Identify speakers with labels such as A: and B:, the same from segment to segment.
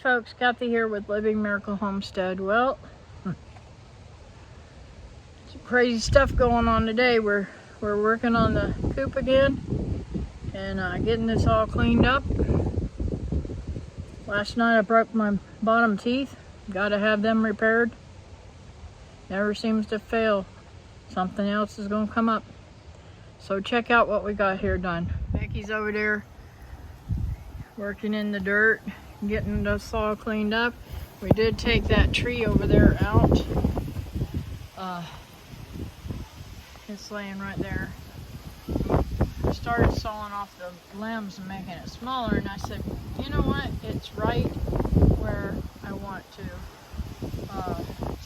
A: folks, Kathy here with Living Miracle Homestead. Well, some crazy stuff going on today. We're working on the coop again and getting this all cleaned up. Last night I broke my bottom teeth. Got to have them repaired. Never seems to fail. Something else is going to come up. So check out what we got here done. Becky's over there working in the dirt, getting this all cleaned up. We did take that tree over there out. It's laying right there. I started sawing off the limbs and making it smaller, and I said, you know what, it's right where I want to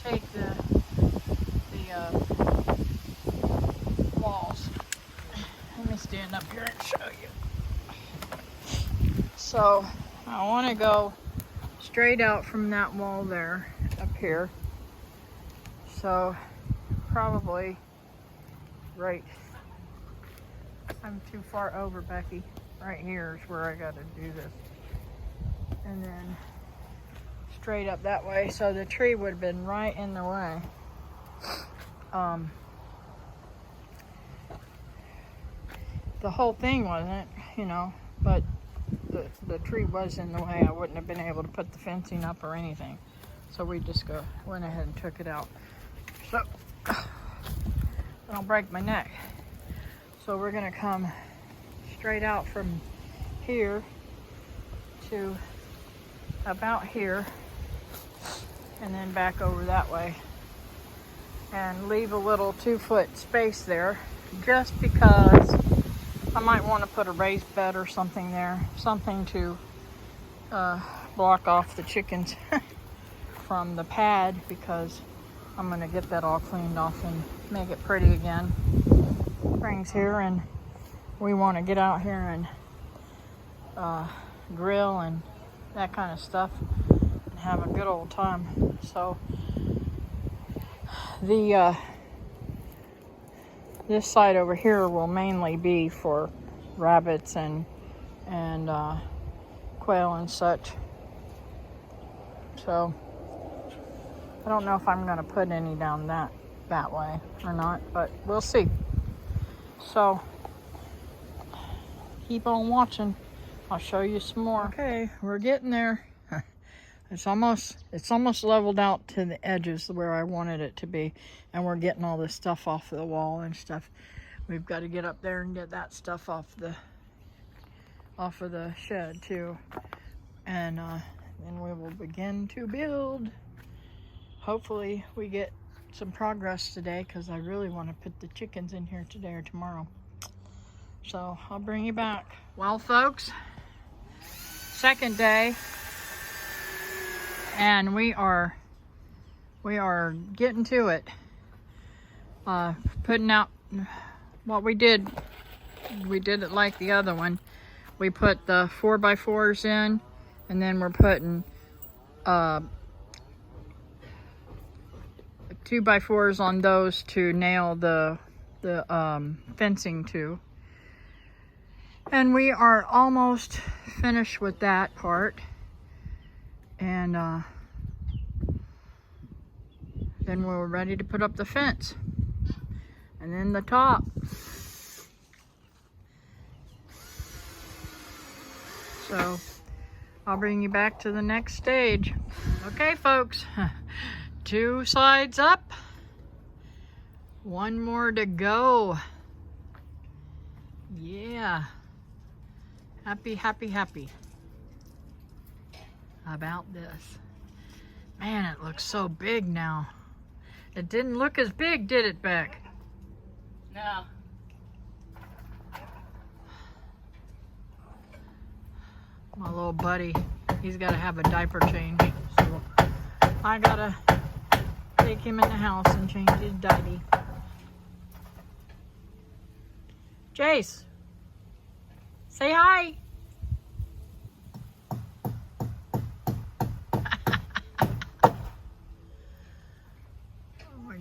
A: take the walls. Let me stand up here and show you. So I want to go straight out from that wall there up here. So probably right, I'm too far over, Becky. Right here is where I got to do this. And then straight up that way. So the tree would have been right in the way. The whole thing wasn't, you know, but the tree was in the way. I wouldn't have been able to put the fencing up or anything. So we just went ahead and took it out. So I'll break my neck. So we're gonna come straight out from here to about here and then back over that way and leave a little 2-foot space there just because I might want to put a raised bed or something there, something to block off the chickens from the pad, because I'm going to get that all cleaned off and make it pretty again. Spring's here and we want to get out here and grill and that kind of stuff and have a good old time. So this side over here will mainly be for rabbits and quail and such. So I don't know if I'm going to put any down that way or not, but we'll see. So keep on watching. I'll show you some more. Okay, we're getting there. It's almost leveled out to the edges where I wanted it to be, and we're getting all this stuff off the wall and stuff. We've got to get up there and get that stuff off of the shed too, and then we will begin to build. Hopefully we get some progress today, because I really want to put the chickens in here today or tomorrow. So I'll bring you back. Well, folks, second day. And we are getting to it. Putting out what we did it like the other one. We put the 4x4s in, and then we're putting 2x4s on those to nail the fencing to. And we are almost finished with that part. And then we're ready to put up the fence. And then the top. So I'll bring you back to the next stage. Okay, folks. 2 sides up. 1 more to go. Yeah. Happy, happy, happy about this. Man, it looks so big now. It didn't look as big, did it, Beck?
B: No.
A: My little buddy, he's got to have a diaper change. So I got to take him in the house and change his diaper. Jace, say hi.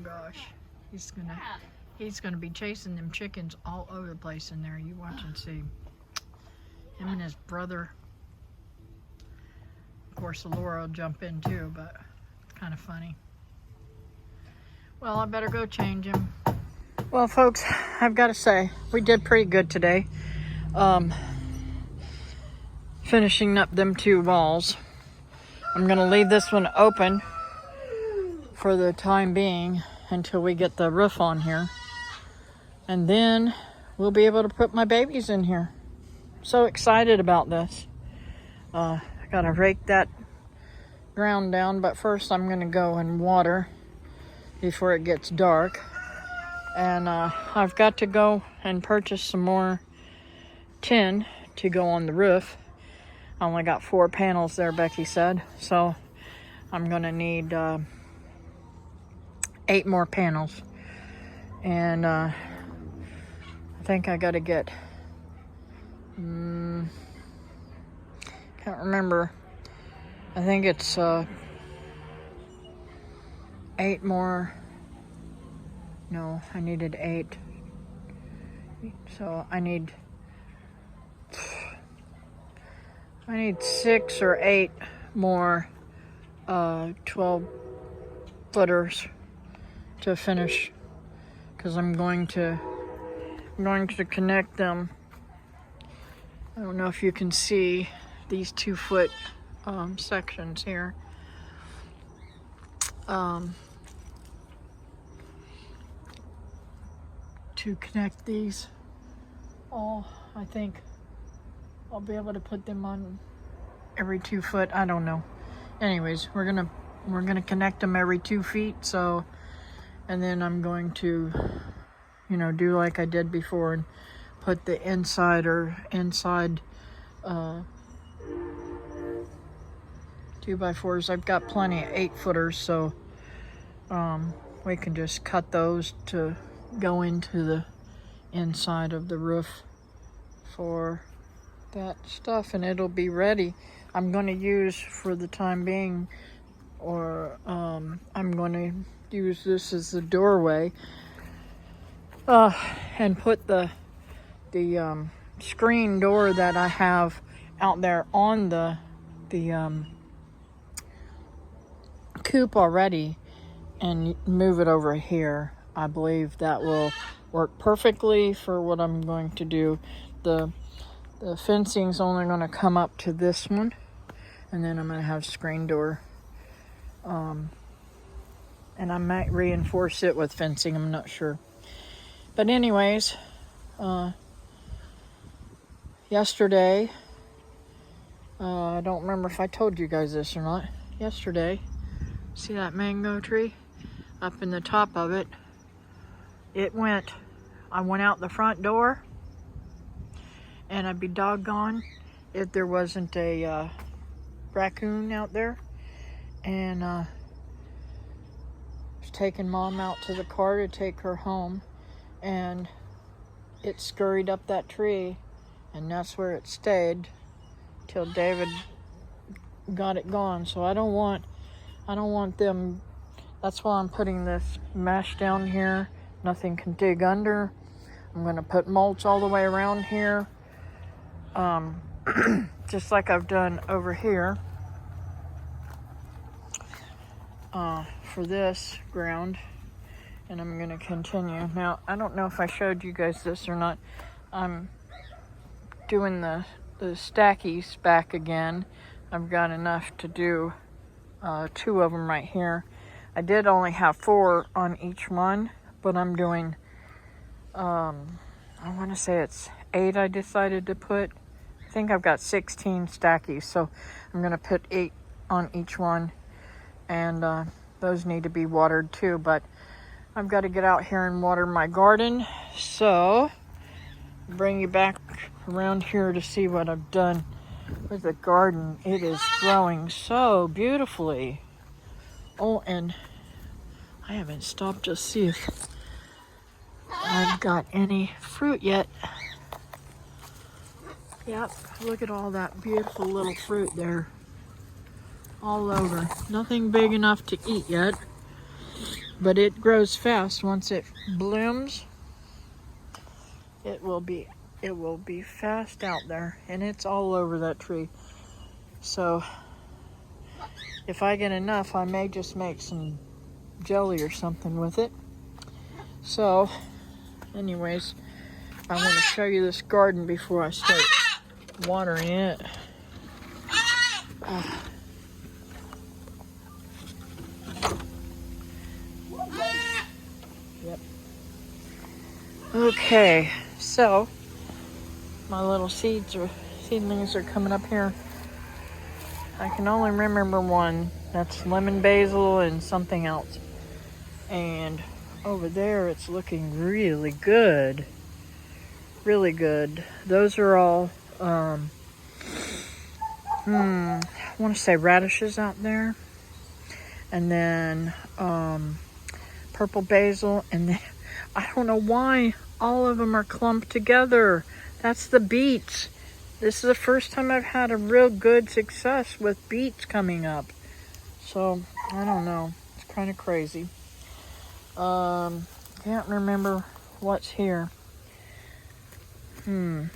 A: Gosh, he's gonna be chasing them chickens all over the place in there. You watch and see. Him and his brother. course, Laura will jump in too, but it's kind of funny. Well, I better go change him. Well, folks, I've got to say, we did pretty good today. Finishing up them 2 walls. I'm going to leave this one open for the time being until we get the roof on here. And then we'll be able to put my babies in here. So excited about this. I got to rake that ground down, but first I'm going to go and water before it gets dark. And I've got to go and purchase some more tin to go on the roof. I only got 4 panels there, Becky said. So I'm going to need 8 more panels. And I think I got to get... can't remember. I think it's 8 more. No, I needed 8. So I need 6 or 8 more 12 footers to finish, because I'm going to connect them. I don't know if you can see these 2-foot sections here. To connect these all, I think I'll be able to put them on every 2 foot. I don't know. Anyways, we're gonna connect them every 2 feet. So, and then I'm going to, do like I did before and put the inside 2x4s. I've got plenty of 8-footers, so we can just cut those to go into the inside of the roof for that stuff, and it'll be ready. I'm going to use, for the time being, or I'm going to use this as the doorway, and put the screen door that I have out there on the coop already, and move it over here. I believe that will work perfectly for what I'm going to do. The fencing's only going to come up to this one, and then I'm going to have screen door. And I might reinforce it with fencing, I'm not sure. But anyways, yesterday, I don't remember if I told you guys this or not. Yesterday, see that mango tree up in the top of it? I went out the front door, and I'd be doggone if there wasn't a raccoon out there. And was taking Mom out to the car to take her home, and it scurried up that tree, and that's where it stayed till David got it gone. So I don't want them. That's why I'm putting this mesh down here. Nothing can dig under. I'm going to put mulch all the way around here, just like I've done over here for this ground. And I'm going to continue. Now, I don't know if I showed you guys this or not. I'm doing the stackies back again. I've got enough to do 2 of them right here. I did only have 4 on each one, but I'm doing, I want to say it's 8 I decided to put. I think I've got 16 stackies, so I'm going to put 8 on each one. And those need to be watered too, but I've got to get out here and water my garden. So, bring you back around here to see what I've done with the garden. It is growing so beautifully. Oh, and I haven't stopped to see if I've got any fruit yet. Yep, look at all that beautiful little fruit there. All over. Nothing big enough to eat yet, but it grows fast. Once it blooms, it will be fast out there, and it's all over that tree. So if I get enough, I may just make some jelly or something with it. So, anyways, I want to show you this garden before I start watering it. Yep. Okay, so my little seedlings are coming up here. I can only remember one. That's lemon basil and something else. And over there, it's looking really good. Really good. Those are all, I want to say radishes out there. And then purple basil. And then, I don't know why all of them are clumped together. That's the beets. This is the first time I've had a real good success with beets coming up. So, I don't know. It's kind of crazy. Can't remember what's here. And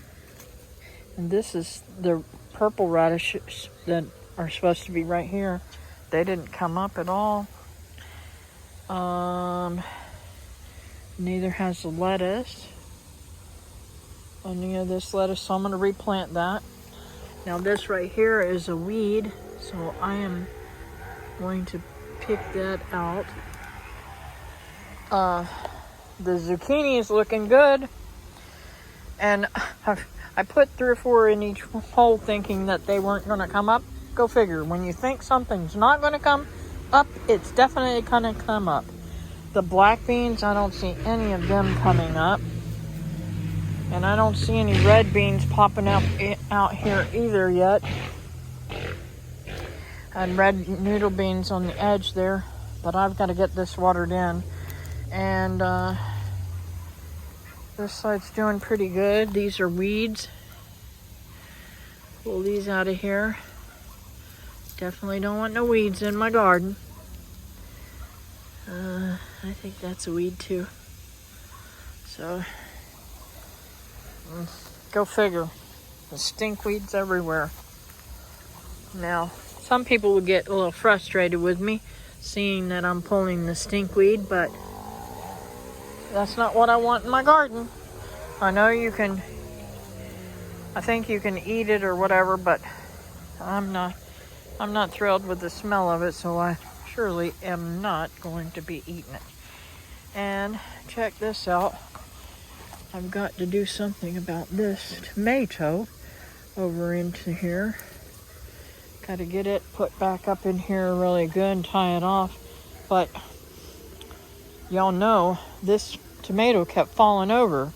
A: this is the purple radishes that are supposed to be right here. They didn't come up at all. Neither has the lettuce. Any of this lettuce, so I'm going to replant that. Now this right here is a weed, so I am going to pick that out. The zucchini is looking good, and I put 3 or 4 in each hole thinking that they weren't going to come up. Go figure. When you think something's not going to come up, it's definitely going to come up. The black beans, I don't see any of them coming up. And I don't see any red beans popping up out here either yet. And red noodle beans on the edge there. But I've got to get this watered in. And this side's doing pretty good. These are weeds. Pull these out of here. Definitely don't want no weeds in my garden. I think that's a weed too. So, go figure. The stinkweeds everywhere. Now, some people will get a little frustrated with me seeing that I'm pulling the stinkweed, but that's not what I want in my garden. I know you can, I think you can eat it or whatever, but I'm not thrilled with the smell of it, so I surely am not going to be eating it. And check this out. I've got to do something about this tomato over into here. Got to get it put back up in here really good and tie it off. But y'all know this tomato kept falling over.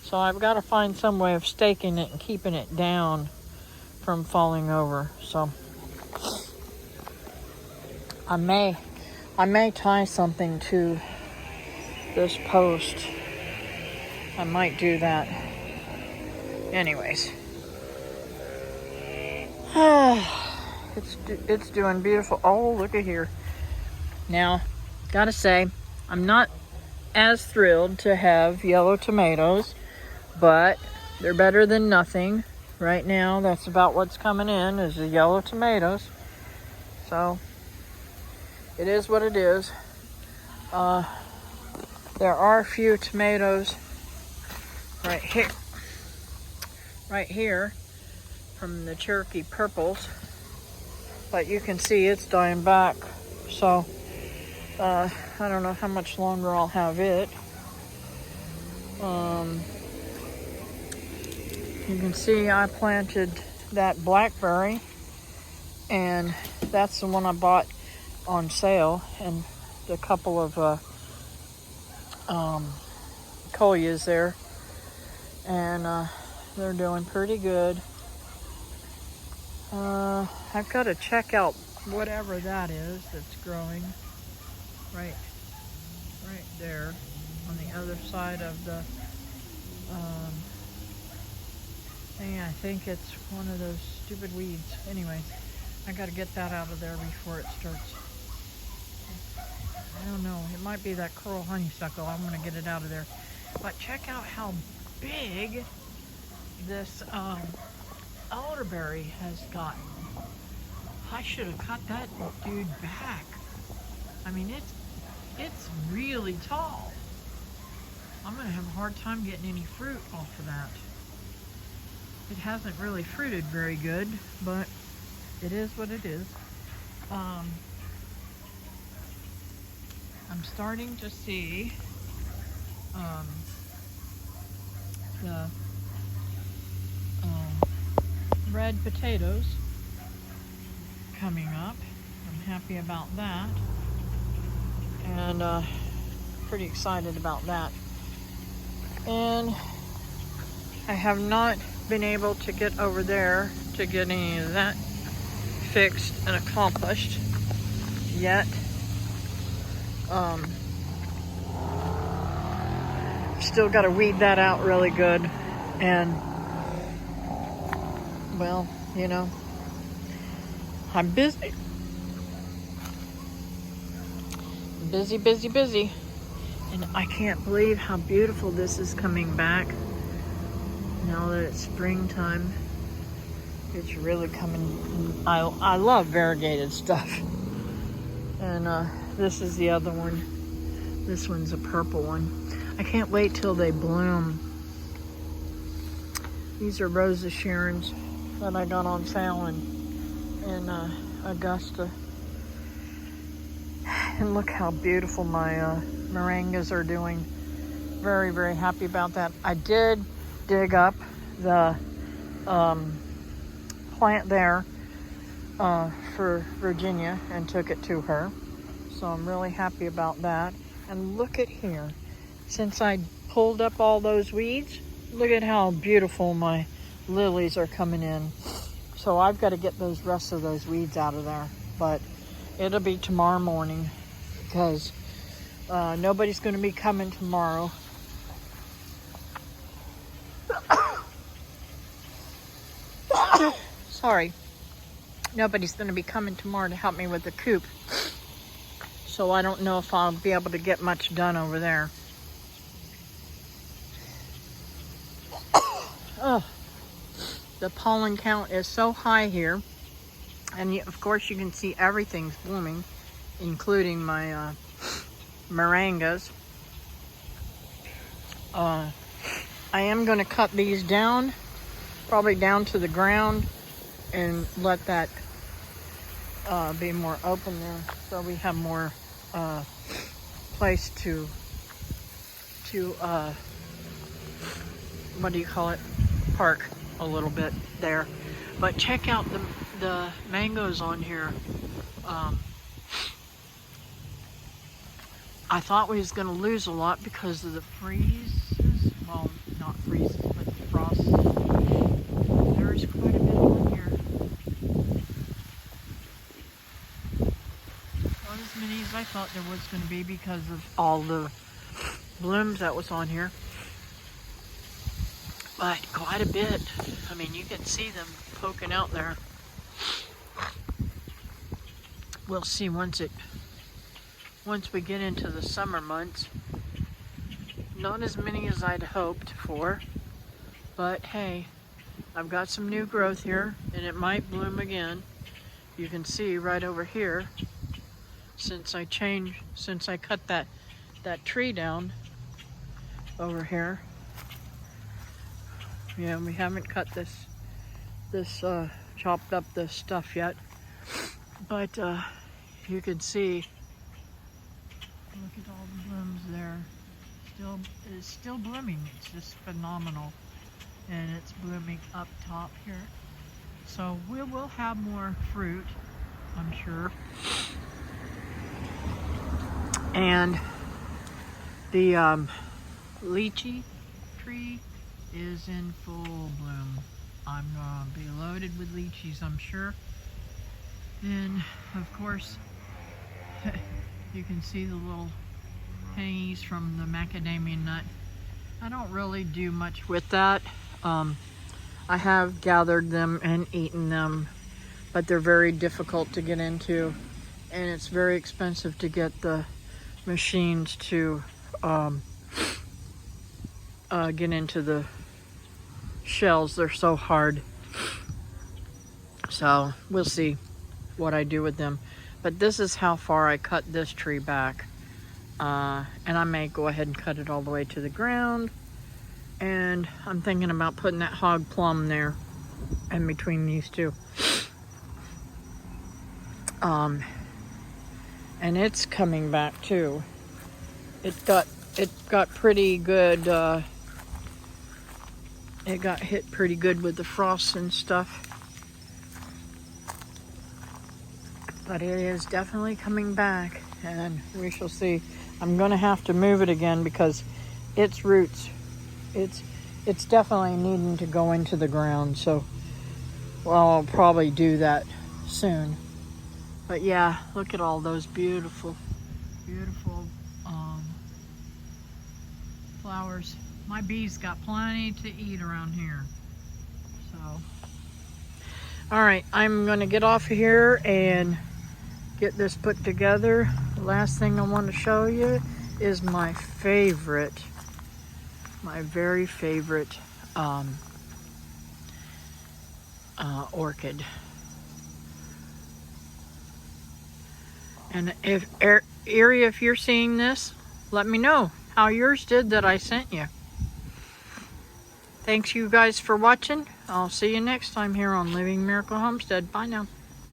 A: So I've got to find some way of staking it and keeping it down from falling over. So I may tie something to this post. I might do that. Anyways. It's doing beautiful. Oh, look at here. Now, gotta say, I'm not as thrilled to have yellow tomatoes, but they're better than nothing. Right now, that's about what's coming in, is the yellow tomatoes. So, it is what it is. There are a few tomatoes right here from the Cherokee purples, but you can see it's dying back. So, I don't know how much longer I'll have it. You can see I planted that blackberry, and that's the one I bought on sale, and a couple of collias there, and they're doing pretty good. I've got to check out whatever that is that's growing right there on the other side of the thing. I think it's one of those stupid weeds. Anyway, I got to get that out of there before it starts. I don't know. It might be that coral honeysuckle. I'm going to get it out of there. But check out how big this elderberry has gotten. I should have cut that dude back. I mean, it's really tall. I'm gonna have a hard time getting any fruit off of that. It hasn't really fruited very good, but it is what it is. I'm starting to see the red potatoes coming up. I'm happy about that, and pretty excited about that. And I have not been able to get over there to get any of that fixed and accomplished yet. Still got to weed that out really good, and well, you know, I'm busy, busy, and I can't believe how beautiful this is coming back now that it's springtime. It's really coming. I love variegated stuff. And this is the other one. This one's a purple one. I can't wait till they bloom. These are Rosa Sharons that I got on sale in Augusta. And look how beautiful my moringas are doing. Very, very happy about that. I did dig up the plant there for Virginia and took it to her. So I'm really happy about that. And look at here. Since I pulled up all those weeds, look at how beautiful my lilies are coming in. So I've got to get those rest of those weeds out of there. But it'll be tomorrow morning because nobody's going to be coming tomorrow. Sorry. Nobody's going to be coming tomorrow to help me with the coop. So I don't know if I'll be able to get much done over there. Oh, the pollen count is so high here. And of course you can see everything's blooming, including my moringas. I am going to cut these down, probably down to the ground, and let that be more open there, so we have more place to what do you call it, park a little bit there. But check out the mangoes on here. I thought we was going to lose a lot because of the freezes. Well, not freezes, but the frost. There's quite a bit on here. Not as many as I thought there was going to be because of all the blooms that was on here. But quite a bit. I mean, you can see them poking out there. We'll see once we get into the summer months. Not as many as I'd hoped for, but hey, I've got some new growth here and it might bloom again. You can see right over here, since I cut that tree down over here. Yeah, we haven't cut this chopped up this stuff yet, but you can see, look at all the blooms there. It's still blooming. It's just phenomenal, and it's blooming up top here. So we will have more fruit, I'm sure. And the lychee tree is in full bloom. I'm gonna be loaded with lychees, I'm sure. And of course, you can see the little hangies from the macadamia nut. I don't really do much with that. I have gathered them and eaten them, but they're very difficult to get into, and it's very expensive to get the machines to get into the shells. They're so hard. So we'll see. what I do with them. But this is how far I cut this tree back. And I may go ahead and cut it all the way to the ground. And I'm thinking about putting that hog plum there in between these two. And it's coming back too. It got pretty good. It got hit pretty good with the frost and stuff. But it is definitely coming back, and we shall see. I'm gonna have to move it again because its roots, it's definitely needing to go into the ground. So, well, I'll probably do that soon. But yeah, look at all those beautiful, beautiful flowers. My bees got plenty to eat around here. So, all right, I'm gonna get off of here and get this put together. The last thing I want to show you is my favorite, my very favorite orchid. And if Erie, if you're seeing this, let me know how yours did that I sent you. Thanks you guys for watching. I'll see you next time here on Living Miracle Homestead. Bye now.